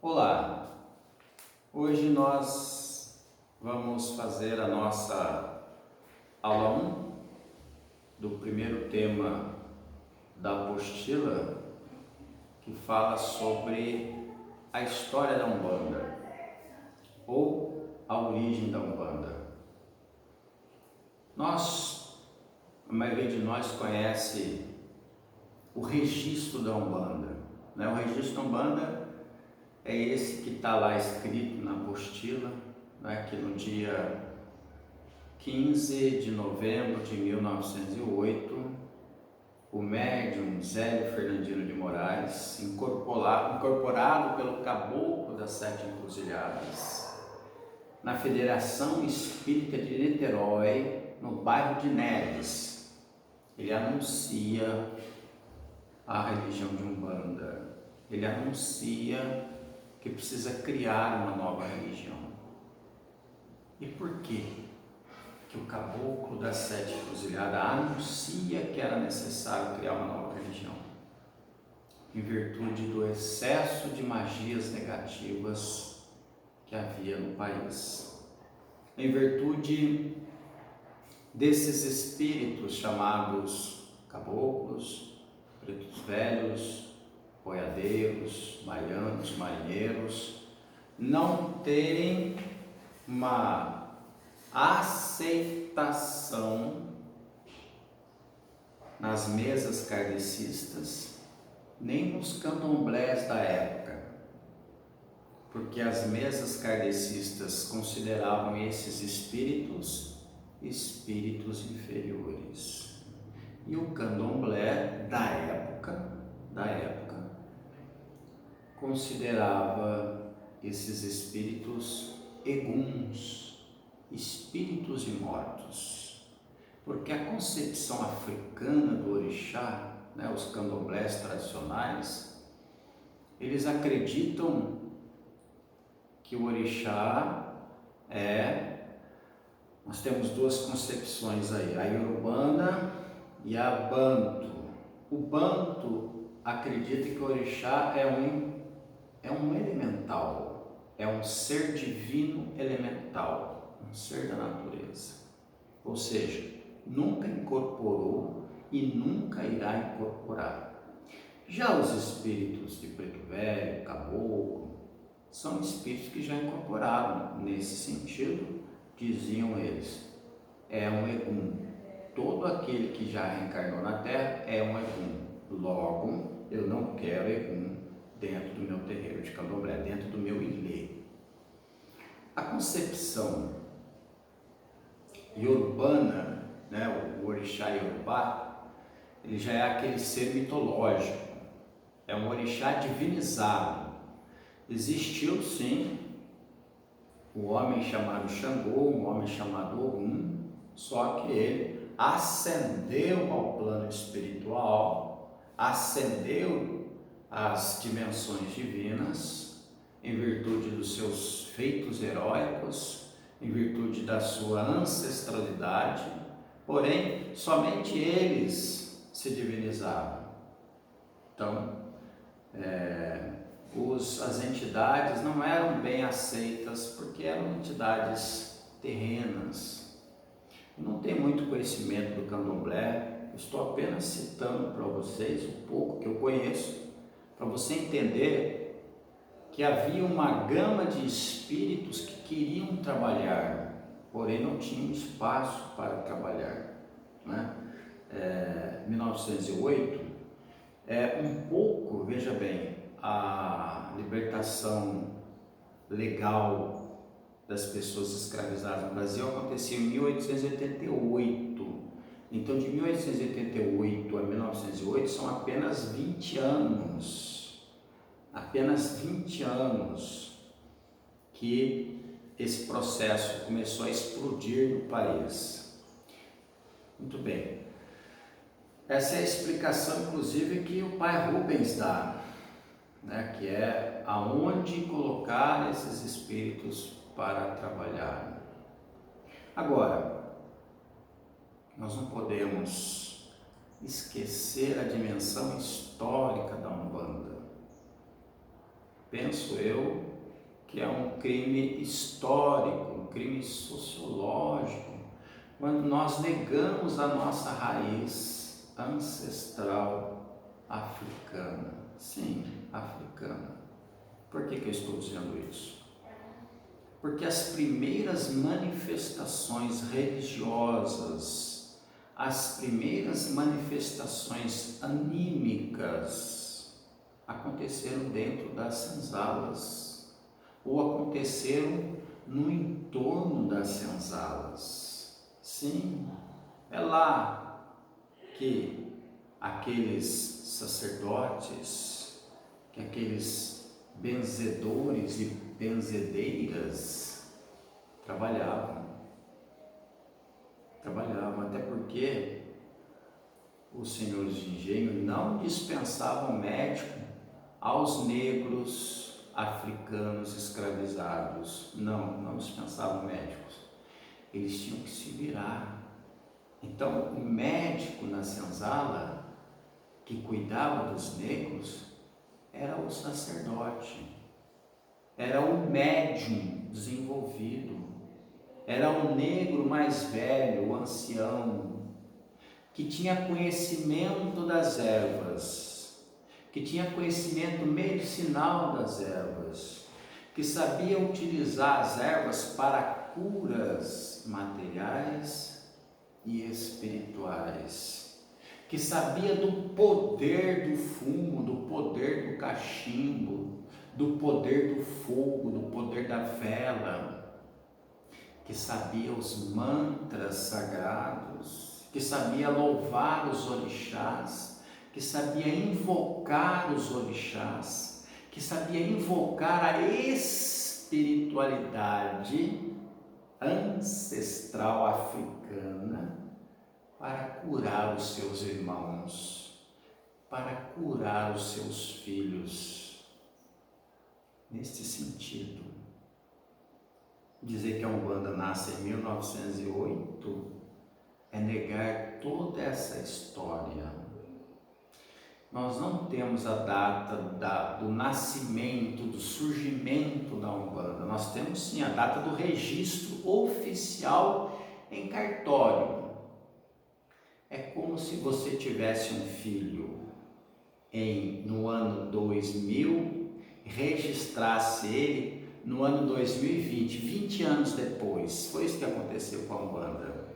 Olá, hoje nós vamos fazer a nossa aula 1 do primeiro tema da apostila, que fala sobre a história da Umbanda ou a origem da Umbanda. A maioria de nós conhece o registro da Umbanda, né? O registro da Umbanda é esse que está lá escrito na apostila, né, que no dia 15 de novembro de 1908, o médium Zélio Fernandino de Moraes, incorporado pelo Caboclo das Sete Encruzilhadas, na Federação Espírita de Niterói, no bairro de Neves, ele anuncia a religião de Umbanda, ele anuncia que precisa criar uma nova religião. E por quê que o Caboclo das Sete Encruzilhadas anuncia que era necessário criar uma nova religião? Em virtude do excesso de magias negativas que havia no país. Em virtude desses espíritos chamados caboclos, pretos velhos, boiadeiros, baianos, marinheiros, não terem uma aceitação nas mesas kardecistas, nem nos candomblés da época, porque as mesas kardecistas consideravam esses espíritos inferiores, e o candomblé da época considerava esses espíritos eguns, espíritos imortos, porque a concepção africana do orixá, né, os candomblés tradicionais, eles acreditam que o orixá nós temos duas concepções aí, a Iorubanda e a Banto. O Banto acredita que o orixá é um elemental, é um ser divino elemental, um ser da natureza, ou seja, nunca incorporou e nunca irá incorporar. Já os espíritos de preto velho, caboclo, são espíritos que já incorporaram. Nesse sentido, diziam eles, é um egum. Todo aquele que já reencarnou na Terra é um egum. Logo, eu não quero egum dentro do meu terreiro de candomblé, dentro do meu ilê. A concepção iorubana, né, o orixá iorubá, ele já é aquele ser mitológico, é um orixá divinizado. Existiu sim um homem chamado Xangô, um homem chamado Ogum, só que ele ascendeu ao plano espiritual, ascendeu às dimensões divinas, em virtude dos seus feitos heróicos, em virtude da sua ancestralidade, porém, somente eles se divinizavam. Então, as entidades não eram bem aceitas porque eram entidades terrenas. Eu não tenho muito conhecimento do candomblé, estou apenas citando para vocês um pouco que eu conheço, para você entender que havia uma gama de espíritos que queriam trabalhar, porém não tinham espaço para trabalhar, né? 1908 um pouco, veja bem, a libertação legal das pessoas escravizadas no Brasil acontecia em 1888. Então, de 1888 a 1908 são apenas 20 anos. Apenas 20 anos que esse processo começou a explodir no país. Muito bem. Essa é a explicação, inclusive, que o pai Rubens dá, né, que é aonde colocar esses espíritos para trabalhar. Agora, nós não podemos esquecer a dimensão histórica da Umbanda. penso eu, que é um crime histórico, um crime sociológico, quando nós negamos a nossa raiz ancestral africana. Sim, africana. Por que eu estou dizendo isso? Porque as primeiras manifestações religiosas, as primeiras manifestações anímicas aconteceram dentro das senzalas ou aconteceram no entorno das senzalas. Sim, é lá que aqueles sacerdotes, que aqueles benzedores e benzedeiras trabalhavam, até porque os senhores de engenho não dispensavam médico aos negros africanos escravizados, não dispensavam médicos, eles tinham que se virar. Então o médico na senzala que cuidava dos negros era o sacerdote, era o médium desenvolvido, era o negro mais velho, o ancião, que tinha conhecimento das ervas, que tinha conhecimento medicinal das ervas, que sabia utilizar as ervas para curas materiais e espirituais, que sabia do poder do fumo, do poder do cachimbo, do poder do fogo, do poder da vela, que sabia os mantras sagrados, que sabia louvar os orixás, que sabia invocar os orixás, que sabia invocar a espiritualidade ancestral africana para curar os seus irmãos, para curar os seus filhos. Neste sentido, dizer que a Umbanda nasce em 1908 é negar toda essa história. Nós não temos a data do nascimento, do surgimento da Umbanda. Nós temos sim a data do registro oficial em cartório. É como se você tivesse um filho no ano 2000, registrasse ele no ano 2020, 20 anos depois. Foi isso que aconteceu com a Umbanda.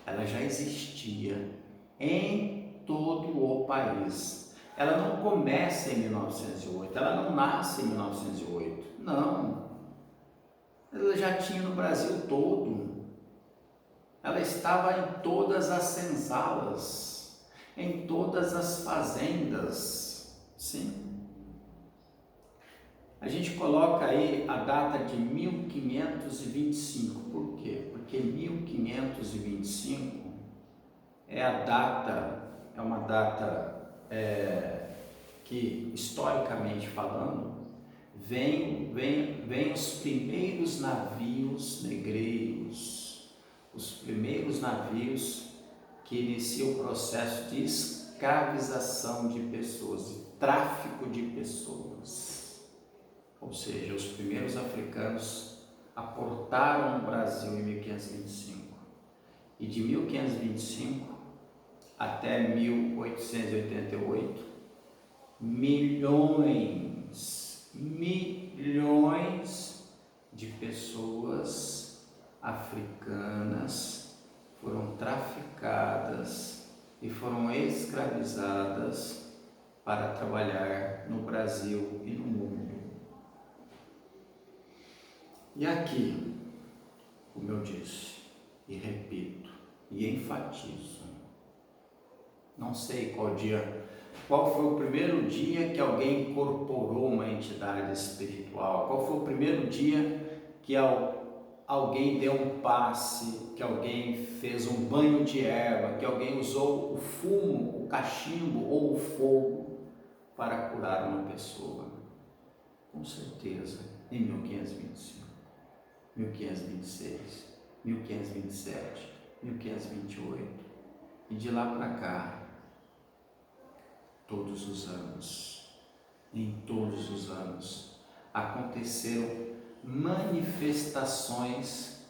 Ela já existia em todo o país. Ela não começa em 1908, ela não nasce em 1908, não. Ela já tinha no Brasil todo. Ela estava em todas as senzalas, em todas as fazendas, sim. A gente coloca aí a data de 1525, por quê? Porque 1525 é uma data que, historicamente falando, vem os primeiros navios negreiros, os primeiros navios que iniciam o processo de escravização de pessoas, de tráfico de pessoas. Ou seja, os primeiros africanos aportaram no Brasil em 1525. E de 1525 até 1888, milhões de pessoas africanas foram traficadas e foram escravizadas para trabalhar no Brasil e no mundo. E aqui, como eu disse, e repito, e enfatizo, não sei qual foi o primeiro dia que alguém incorporou uma entidade espiritual, qual foi o primeiro dia que alguém deu um passe, que alguém fez um banho de erva, que alguém usou o fumo, o cachimbo ou o fogo para curar uma pessoa. Com certeza, em 1525, 1526, 1527, 1528 e de lá para cá, todos os anos. em todos os anos, aconteceram manifestações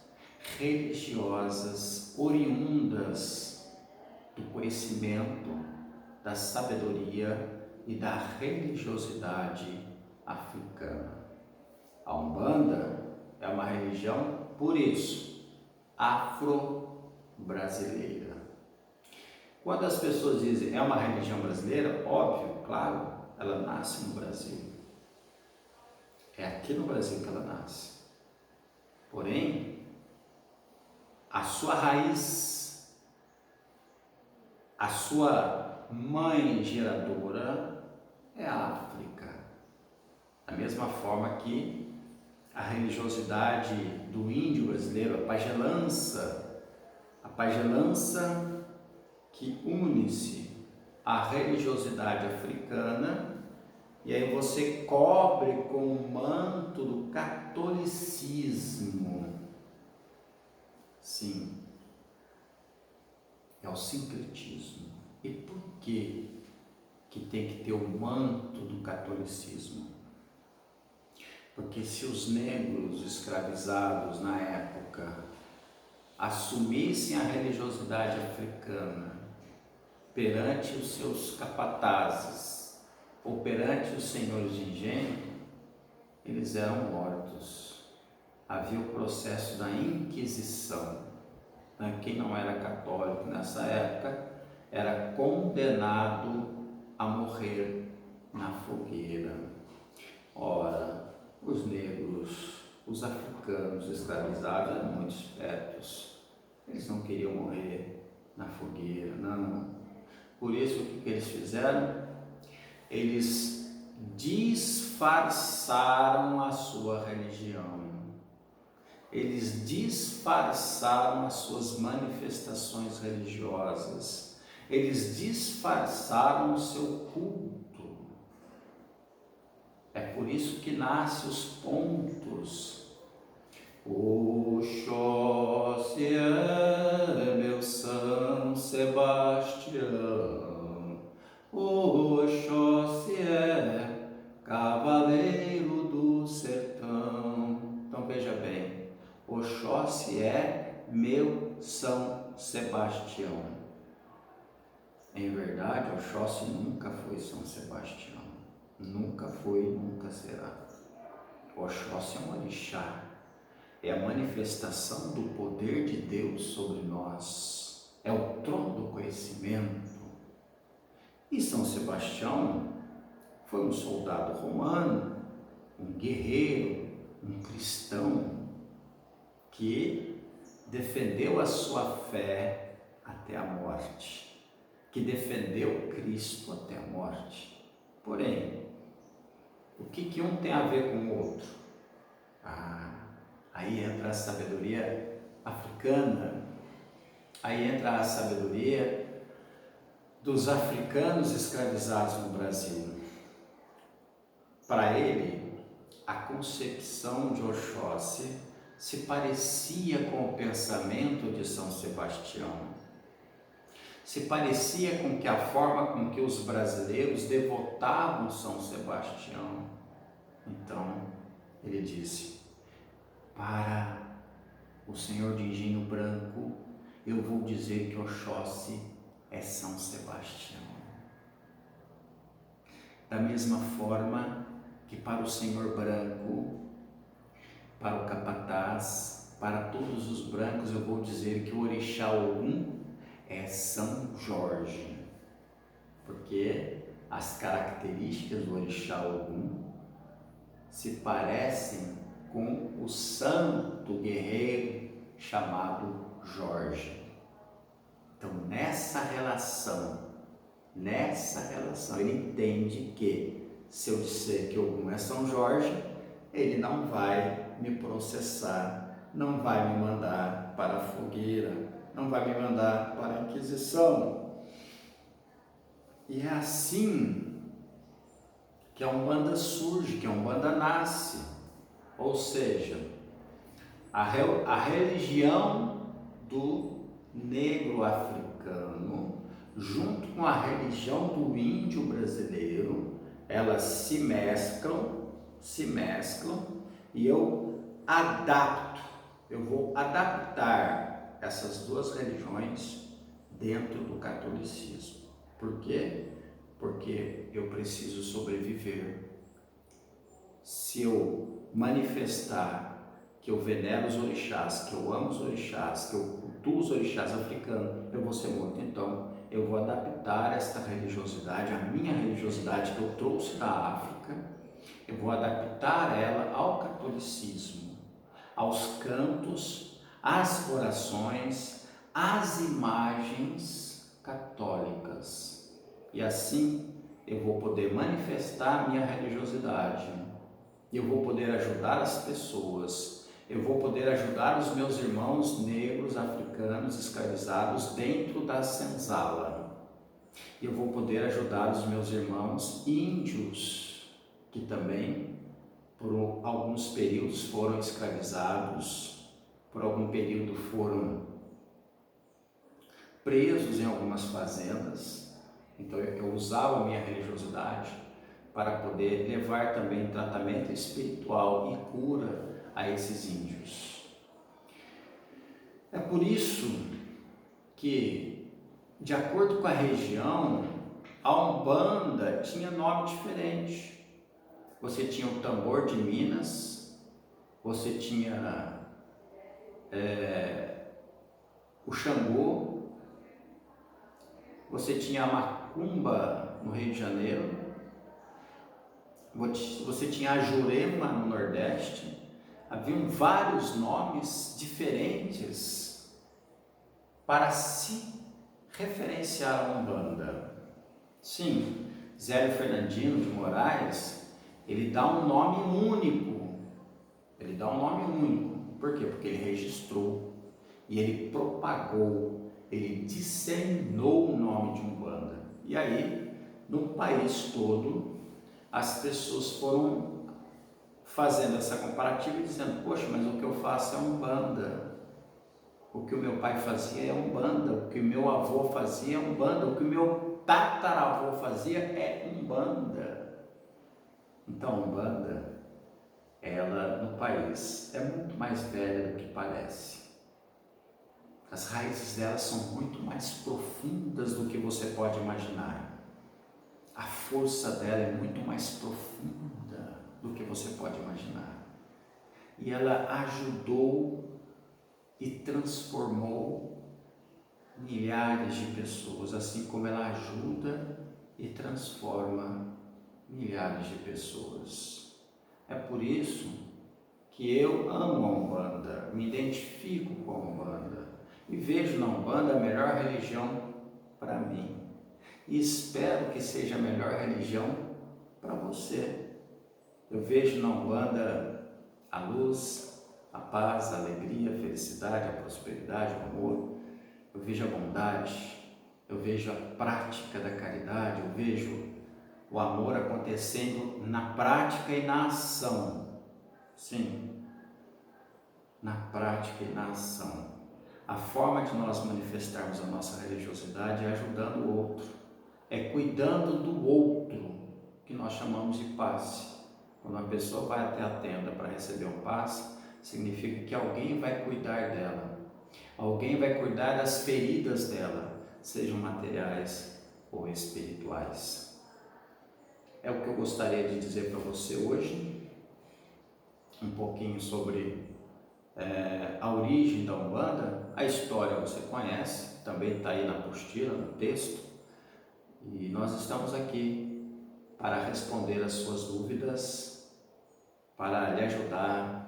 religiosas oriundas do conhecimento, da sabedoria e da religiosidade africana. A Umbanda é uma religião, por isso, afro-brasileira. Quando as pessoas dizem é uma religião brasileira, óbvio, claro, ela nasce no Brasil. É aqui no Brasil que ela nasce. Porém, a sua raiz, a sua mãe geradora é a África. Da mesma forma que a religiosidade do índio brasileiro, a pagelança que une-se à religiosidade africana, e aí você cobre com o manto do catolicismo. Sim, é o sincretismo. E por que tem que ter o manto do catolicismo? Porque se os negros escravizados na época assumissem a religiosidade africana perante os seus capatazes ou perante os senhores de engenho, eles eram mortos. Havia o processo da Inquisição. Quem não era católico nessa época era condenado a morrer na fogueira. Ora, os negros, os africanos escravizados eram muito espertos. Eles não queriam morrer na fogueira, não. Por isso, o que eles fizeram? Eles disfarçaram a sua religião. Eles disfarçaram as suas manifestações religiosas. Eles disfarçaram o seu culto. É por isso que nascem os pontos. Oxóssi é meu São Sebastião, Oxóssi é cavaleiro do sertão. Então veja bem, Oxóssi é meu São Sebastião. Em verdade, Oxóssi nunca foi São Sebastião. Nunca foi e nunca será. Oxóssi é um orixá. É a manifestação do poder de Deus sobre nós. É o trono do conhecimento. E São Sebastião foi um soldado romano, um guerreiro, um cristão que defendeu a sua fé até a morte, que defendeu Cristo até a morte. Porém, o que um tem a ver com o outro? Aí entra a sabedoria africana, aí entra a sabedoria dos africanos escravizados no Brasil. Para ele, a concepção de Oxóssi se parecia com o pensamento de São Sebastião. Se parecia com que a forma com que os brasileiros devotavam São Sebastião. Então, ele disse: para o senhor de engenho branco, eu vou dizer que Oxóssi é São Sebastião. Da mesma forma que para o senhor branco, para o capataz, para todos os brancos, eu vou dizer que o orixá Ogum é São Jorge, porque as características do orixá Ogum se parecem com o santo guerreiro chamado Jorge. Então, nessa relação, ele entende que se eu disser que Ogum é São Jorge, ele não vai me processar, não vai me mandar para a fogueira, não vai me mandar para a Inquisição. E é assim que a Umbanda surge, que a Umbanda nasce. Ou seja, a religião do negro africano, junto com a religião do índio brasileiro, elas se mesclam e eu vou adaptar essas duas religiões dentro do catolicismo. Por quê? Porque eu preciso sobreviver. Se eu manifestar que eu venero os orixás, que eu amo os orixás, que eu cultuo os orixás africanos, eu vou ser morto. Então, eu vou adaptar esta religiosidade, a minha religiosidade que eu trouxe da África, eu vou adaptar ela ao catolicismo, aos cantos, às orações, às imagens católicas. E assim eu vou poder manifestar a minha religiosidade, eu vou poder ajudar as pessoas, eu vou poder ajudar os meus irmãos negros, africanos, escravizados dentro da senzala. Eu vou poder ajudar os meus irmãos índios, que também por alguns períodos foram escravizados, por algum período foram presos em algumas fazendas. Então eu usava a minha religiosidade para poder levar também tratamento espiritual e cura a esses índios. É por isso que, de acordo com a região, a Umbanda tinha nome diferente. Você tinha o tambor de Minas, você tinha o Xangô, você tinha a Macumba no Rio de Janeiro, você tinha a Jurema no Nordeste. Haviam vários nomes diferentes para se referenciar a Umbanda. Sim, Zélio Fernandino de Moraes, ele dá um nome único. Por quê? Porque ele registrou e ele propagou, ele disseminou o nome de Umbanda. E aí, no país todo, as pessoas foram fazendo essa comparativa e dizendo: poxa, mas o que eu faço é Umbanda, o que o meu pai fazia é Umbanda, o que o meu avô fazia é Umbanda, o que o meu tataravô fazia é Umbanda. Então, Umbanda, ela no país é muito mais velha do que parece. As raízes dela são muito mais profundas do que você pode imaginar. A força dela é muito mais profunda do que você pode imaginar. E ela ajudou e transformou milhares de pessoas, assim como ela ajuda e transforma milhares de pessoas. É por isso que eu amo a Umbanda, me identifico com a Umbanda e vejo na Umbanda a melhor religião para mim. E espero que seja a melhor religião para você. Eu vejo na Umbanda a luz, a paz, a alegria, a felicidade, a prosperidade, o amor. Eu vejo a bondade, eu vejo a prática da caridade, eu vejo o amor acontecendo na prática e na ação. Sim, na prática e na ação. A forma de nós manifestarmos a nossa religiosidade é ajudando o outro, é cuidando do outro, que nós chamamos de passe. Quando uma pessoa vai até a tenda para receber um passe, significa que alguém vai cuidar dela, alguém vai cuidar das feridas dela, sejam materiais ou espirituais. É o que eu gostaria de dizer para você hoje, um pouquinho sobre a origem da Umbanda. A história você conhece, também está aí na apostila, no texto, e nós estamos aqui para responder as suas dúvidas, para lhe ajudar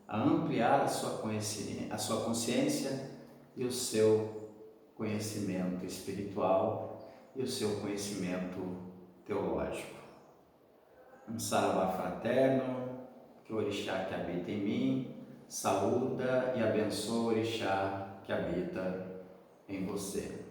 a ampliar a sua consciência e o seu conhecimento espiritual e o seu conhecimento teológico. Um saravá fraterno, que o orixá que habita em mim saúda e abençoa o orixá que habita em você.